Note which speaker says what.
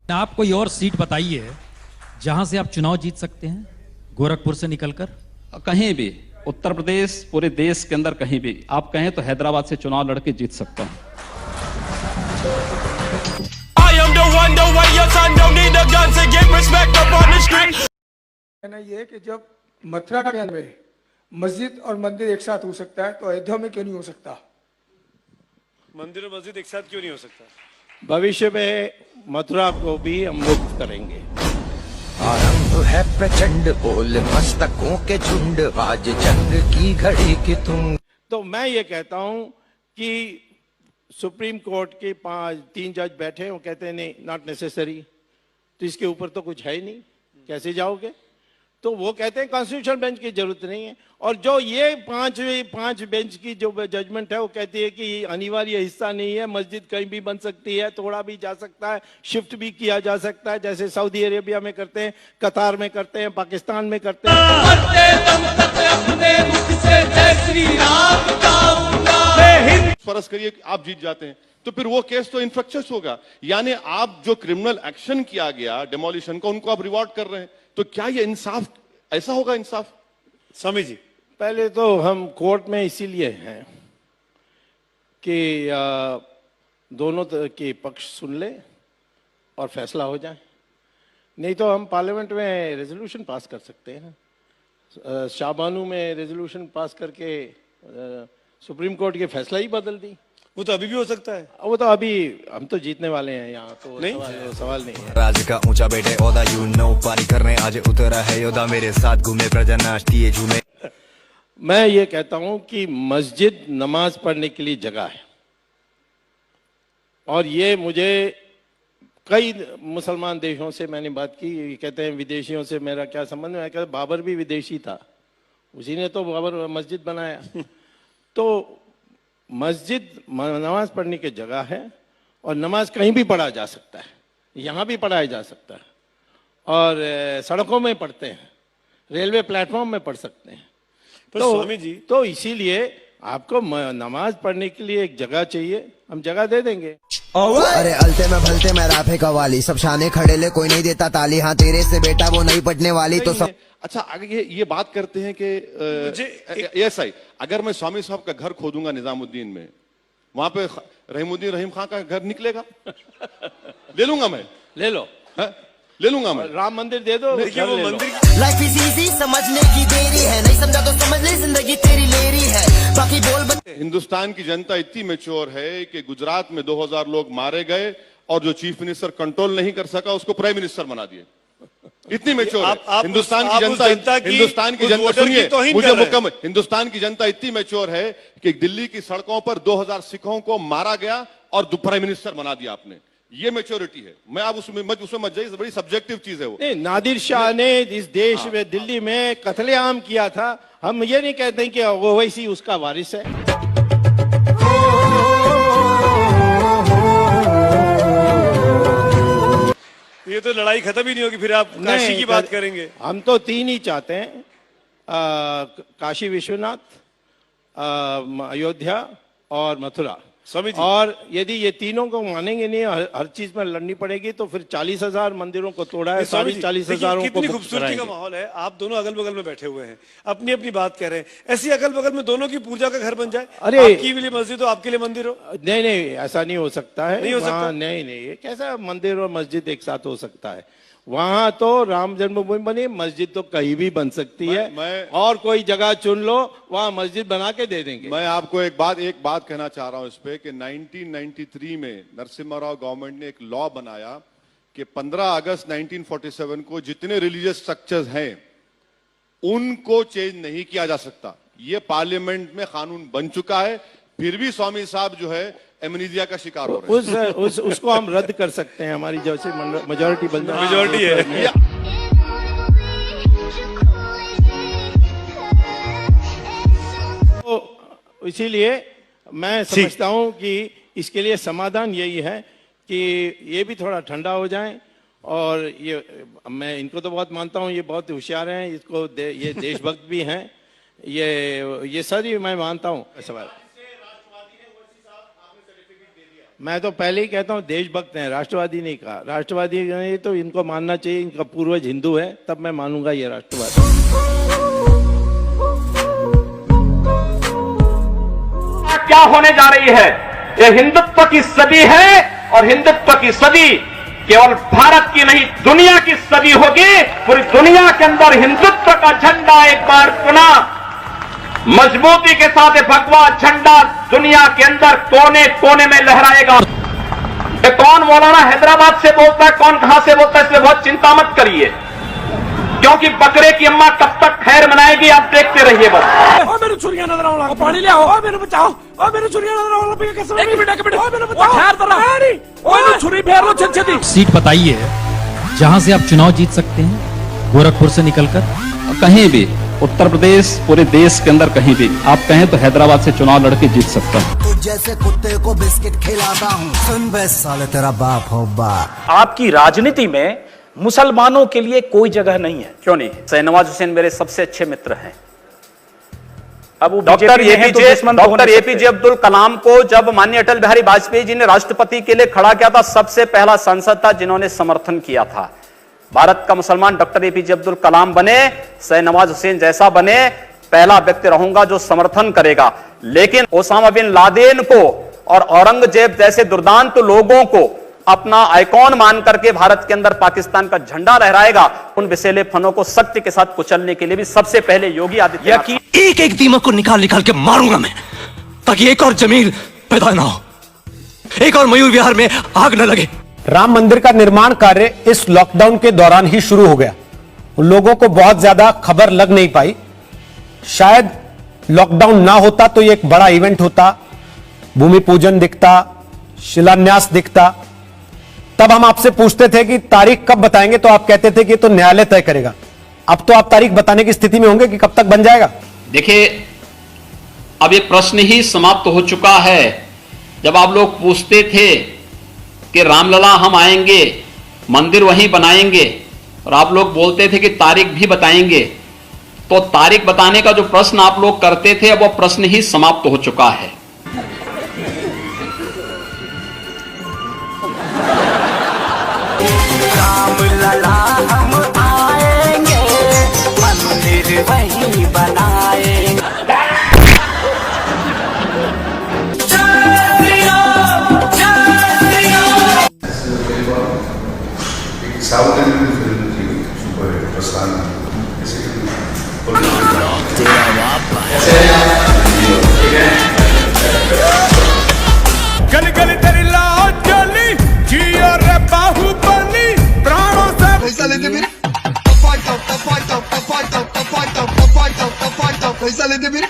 Speaker 1: आप कोई और सीट बताइए जहां से आप चुनाव जीत सकते हैं, गोरखपुर से निकलकर।
Speaker 2: कहीं भी, उत्तर प्रदेश, पूरे देश के अंदर कहीं भी आप कहें तो हैदराबाद से चुनाव लड़के जीत सकता हूं।
Speaker 3: कहना ये है कि जब मथुरा के अंदर मस्जिद और मंदिर एक साथ हो सकता है तो अयोध्या में क्यों नहीं हो सकता?
Speaker 4: मंदिर और मस्जिद एक साथ क्यों नहीं हो सकता?
Speaker 5: भविष्य में मथुरा को भी हम मुक्त करेंगे।
Speaker 6: आरंभ है प्रचंड बोल मस्तकों के झुंड, आज जंग की घड़ी की तुम।
Speaker 5: तो मैं ये कहता हूं कि सुप्रीम कोर्ट के 3 जज बैठे, वो कहते हैं नहीं, नॉट नेसेसरी, तो इसके ऊपर तो कुछ है ही नहीं, कैसे जाओगे? तो वो कहते हैं कॉन्स्टिट्यूशन बेंच की जरूरत नहीं है। और जो ये पांच बेंच की जो जजमेंट है वो कहती है कि अनिवार्य हिस्सा नहीं है, मस्जिद कहीं भी बन सकती है, तोड़ा भी जा सकता है, शिफ्ट भी किया जा सकता है, जैसे सऊदी अरेबिया में करते हैं, कतार में करते हैं, पाकिस्तान में करते हैं।
Speaker 7: फर्ज करिए कि आप जीत जाते हैं तो फिर वो केस तो इन्फ्रक्चर्स होगा, यानी आप जो क्रिमिनल एक्शन किया गया डेमोलिशन का, उनको आप रिवॉर्ड कर रहे हैं, तो क्या ये इंसाफ, ऐसा होगा इंसाफ?
Speaker 4: स्वामी जी,
Speaker 5: पहले तो हम कोर्ट में इसीलिए हैं कि दोनों के पक्ष सुन ले और फैसला हो जाए, नहीं तो हम पार्लियामेंट में रेजोल्यूशन पास कर सकते हैं। शाहबानू में रेजोल्यूशन पास करके सुप्रीम कोर्ट के फैसला ही बदल दी।
Speaker 4: वो तो अभी भी हो सकता है।
Speaker 5: वो तो अभी हम तो जीतने वाले हैं यहाँ, तो नहीं सवाल नहीं है।
Speaker 6: राज का ऊंचा बेटे ओदा यू नो, पारी करने आज उतरा है योदा, मेरे साथ घूमे प्रजा नाचती झूमे।
Speaker 5: मैं ये कहता हूं कि मस्जिद नमाज पढ़ने के लिए जगह है, और ये मुझे कई मुसलमान देशों से मैंने बात की, ये कहते हैं विदेशियों से मेरा क्या संबंध है? मैं कहता बाबर भी विदेशी था, उसी ने तो बाबर मस्जिद बनाया। तो मस्जिद नमाज पढ़ने की जगह है, और नमाज कहीं भी पढ़ा जा सकता है, यहाँ भी पढ़ाया जा सकता है, और सड़कों में पढ़ते हैं, रेलवे प्लेटफॉर्म में पढ़ सकते हैं।
Speaker 4: तो स्वामी जी,
Speaker 5: तो इसीलिए आपको नमाज पढ़ने के लिए एक जगह चाहिए, हम जगह दे देंगे।
Speaker 6: अरे अलते में भलते में राफे कवाली, सब शाने खड़े ले कोई नहीं देता ताली, हाँ तेरे से बेटा वो नहीं पढ़ने वाली तो सब।
Speaker 7: अच्छा, आगे ये बात करते हैं कि एएसआई, अगर मैं स्वामी साहब का घर खोदूंगा निजामुद्दीन में, वहां पे रहीमुद्दीन रहीम खां का घर निकलेगा? ले लूंगा मैं,
Speaker 5: ले लो,
Speaker 7: ले लूंगा मैं।
Speaker 5: राम मंदिर दे दो,
Speaker 4: देखिए वो मंदिर
Speaker 6: लाइफ इज इजी, समझने की देरी है, नहीं समझा तो समझ ले, जिंदगी तेरी लेरी है, बाकी बोल
Speaker 7: हिंदुस्तान की जनता इतनी मैच्योर है कि गुजरात में 2000 लोग मारे गए और जो चीफ मिनिस्टर कंट्रोल नहीं कर सका उसको प्राइम मिनिस्टर बना दिए। इतनी मैच्योर है हिंदुस्तान की जनता। हिंदुस्तान की जनता, सुनिए मुझे मुकम्मल, हिंदुस्तान की जनता इतनी मैच्योर है कि दिल्ली की सड़कों पर 2000 सिखों को मारा गया और प्राइम मिनिस्टर बना दिया आपने। ये मैच्योरिटी है। मैं आप उसमें मत जाइए, बड़ी सब्जेक्टिव चीज है वो।
Speaker 5: नादिर शाह ने इस देश में दिल्ली में कत्लेआम किया था, हम ये नहीं कहते कि वो वैसी उसका वारिस है।
Speaker 4: ये तो लड़ाई खत्म ही नहीं होगी, फिर आप काशी की बात करेंगे।
Speaker 5: हम तो 3 ही चाहते हैं, काशी विश्वनाथ, अयोध्या और मथुरा।
Speaker 4: स्वामी जी,
Speaker 5: और यदि ये तीनों को मानेंगे नहीं, हर चीज में लड़नी पड़ेगी, तो फिर 40,000 मंदिरों को तोड़ा है, 40,000 को
Speaker 4: कितनी खूबसूरती का माहौल है। आप दोनों अगल बगल में बैठे हुए हैं, अपनी अपनी बात कह रहे हैं, ऐसी अगल बगल में दोनों की पूजा का घर बन जाए।
Speaker 5: अरे
Speaker 4: आपकी लिए मस्जिद हो, आपके लिए मंदिर हो।
Speaker 5: नहीं, ऐसा नहीं हो सकता है।
Speaker 4: नहीं हो सकता?
Speaker 5: नहीं, कैसा मंदिर और मस्जिद एक साथ हो सकता है? वहां तो राम जन्मभूमि बनी, मस्जिद तो कहीं भी बन सकती है, और कोई जगह चुन लो, वहां मस्जिद बना के दे देंगे।
Speaker 7: मैं आपको एक बात कहना चाह रहा हूं इस पे कि 1993 में नरसिम्हा राव गवर्नमेंट ने एक लॉ बनाया कि 15 अगस्त 1947 को जितने रिलीजियस स्ट्रक्चर्स हैं उनको चेंज नहीं किया जा सकता। ये पार्लियामेंट में कानून बन चुका है, फिर भी स्वामी साहब जो है एमनीजिया का शिकार हो रहे हैं।
Speaker 5: उसको हम रद्द कर सकते हैं, हमारी जैसे मेजोरिटी बन जाए।
Speaker 4: मेजोरिटी है।
Speaker 5: तो इसीलिए मैं समझता हूं कि इसके लिए समाधान यही है कि ये भी थोड़ा ठंडा हो जाए, और ये मैं इनको तो बहुत मानता हूं, ये बहुत होशियार हैं, इसको ये देशभक्त भी हैं, ये सारी मैं मानता हूं। सवाल मैं तो पहले ही कहता हूँ देशभक्त हैं, राष्ट्रवादी नहीं कहा। राष्ट्रवादी नहीं तो इनको मानना चाहिए, इनका पूर्वज हिंदू है, तब मैं मानूंगा ये राष्ट्रवादी।
Speaker 8: क्या होने जा रही है? ये हिंदुत्व की सदी है और हिंदुत्व की सदी केवल भारत की नहीं दुनिया की सदी होगी। पूरी दुनिया के अंदर हिंदुत्व का झंडा एक बार पुनः मजबूती के साथ भगवा झंडा दुनिया के अंदर कोने कोने में लहराएगा। ये कौन मौलाना हैदराबाद से बोलता है, कौन कहां से बोलता है, इसमें बहुत चिंता मत करिए, क्योंकि बकरे की अम्मा कब तक खैर मनाएगी आप देखते रहिए बस।
Speaker 9: ओ मेरे छुरियां नजर आने लगा, पानी ले आओ, ओ मेरे बचाओ, ओ मेरे छुरियां नजर आने लगा, कैसे एक मिनट ओ मेरे बचाओ, ठहर जरा, ओ मेरे छुरी फेर लो छेदी।
Speaker 1: सीट बताइए जहां से आप चुनाव जीत सकते हैं, गोरखपुर से निकलकर।
Speaker 2: कहीं भी उत्तर प्रदेश पूरे देश के अंदर कहीं भी आप कहें तो हैदराबाद से चुनाव लड़के जीत सकता है।
Speaker 6: तू जैसे कुत्ते को बिस्किट खिलाता हूँ, सुन बे साले तेरा बाप हो बाप।
Speaker 8: आपकी राजनीति में मुसलमानों के लिए कोई जगह नहीं है। क्यों नहीं? शाहनवाज हुसैन मेरे सबसे अच्छे मित्र हैं। अब डॉक्टर एपीजे अब्दुल कलाम को जब माननीय अटल बिहारी वाजपेयी जी ने राष्ट्रपति के लिए खड़ा किया था, सबसे पहला सांसद था जिन्होंने समर्थन किया था। भारत का मुसलमान डॉक्टर एपीजे अब्दुल कलाम बने, शाहनवाज हुसैन जैसा बने, पहला व्यक्ति रहूंगा जो समर्थन करेगा। लेकिन ओसामा बिन लादेन को और औरंगजेब जैसे दुर्दांत लोगों को अपना आइकॉन मान करके भारत के अंदर पाकिस्तान का झंडा लहराएगा, उन विषैले फनों को सत्य के साथ कुचलने के लिए भी सबसे पहले योगी आदित्यनाथ।
Speaker 6: एक एक दीमक को निकाल निकाल के मारूंगा मैं, ताकि एक और जमीन पैदा ना हो, एक और मयूर विहार में आग न लगे।
Speaker 10: राम मंदिर का निर्माण कार्य इस लॉकडाउन के दौरान ही शुरू हो गया। लोगों को बहुत ज्यादा खबर लग नहीं पाई। शायद लॉकडाउन ना होता तो ये एक बड़ा इवेंट होता, भूमि पूजन दिखता, शिलान्यास दिखता। तब हम आपसे पूछते थे कि तारीख कब बताएंगे, तो आप कहते थे कि तो न्यायालय तय करेगा। अब तो आप तारीख बताने की स्थिति में होंगे कि कब तक बन जाएगा।
Speaker 2: देखिए, अब ये प्रश्न ही समाप्त हो चुका है। जब आप लोग पूछते थे कि रामलला हम आएंगे, मंदिर वहीं बनाएंगे, और आप लोग बोलते थे कि तारीख भी बताएंगे, तो तारीख बताने का जो प्रश्न आप लोग करते थे, अब वो प्रश्न ही समाप्त हो चुका है।
Speaker 6: रामलला हम आएंगे, मंदिर वहीं बनाएंगे।
Speaker 11: साउथ इंडियन फिल्म थी, सुपर हिट प्रस्थान,
Speaker 9: गली गली तेरी लाओ चली जियो रे बाहुबली, प्राणों से पैसा लेते मेरे, पैसा लेते मेरे।